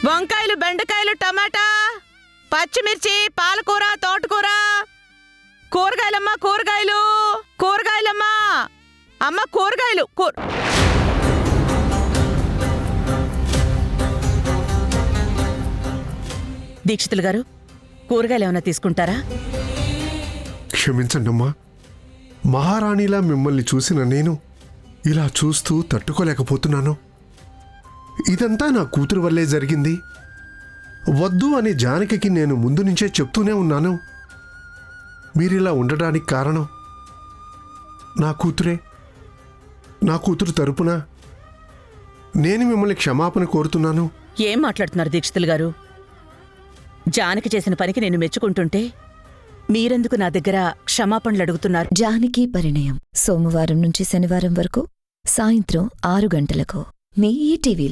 వంకాయలు, బెండకాయలు, టమాటా, పచ్చిమిర్చి, పాలకూర, తోటకూర, కూరగాయలమ్మా, కూరగాయలు, కూరగాయలమ్మా, అమ్మ కూరగాయలు. దీక్షితులు గారు, కూరగాయలు ఏమైనా తీసుకుంటారా? క్షమించండమ్మా, మహారాణిలా మిమ్మల్ని చూసిన నేను ఇలా చూస్తూ తట్టుకోలేకపోతున్నాను. ఇదంతా నా కూతురు వల్లే జరిగింది. వద్దు అని జానకికి నేను ముందు నుంచే చెప్తూనే ఉన్నాను. మీరిలా ఉండడానికి కారణం నా కూతురే. నా కూతురు తరపున నేను మిమ్మల్ని క్షమాపణ కోరుతున్నాను. ఏం మాట్లాడుతున్నారు దీక్షితులు గారు? జానకి చేసిన పనికి నేను మెచ్చుకుంటుంటే మీరెందుకు నా దగ్గర క్షమాపణలు అడుగుతున్నారు? జానకి పరిణయం సోమవారం నుంచి శనివారం వరకు సాయంత్రం 6 గంటలకు మీ ఈటీవీలో.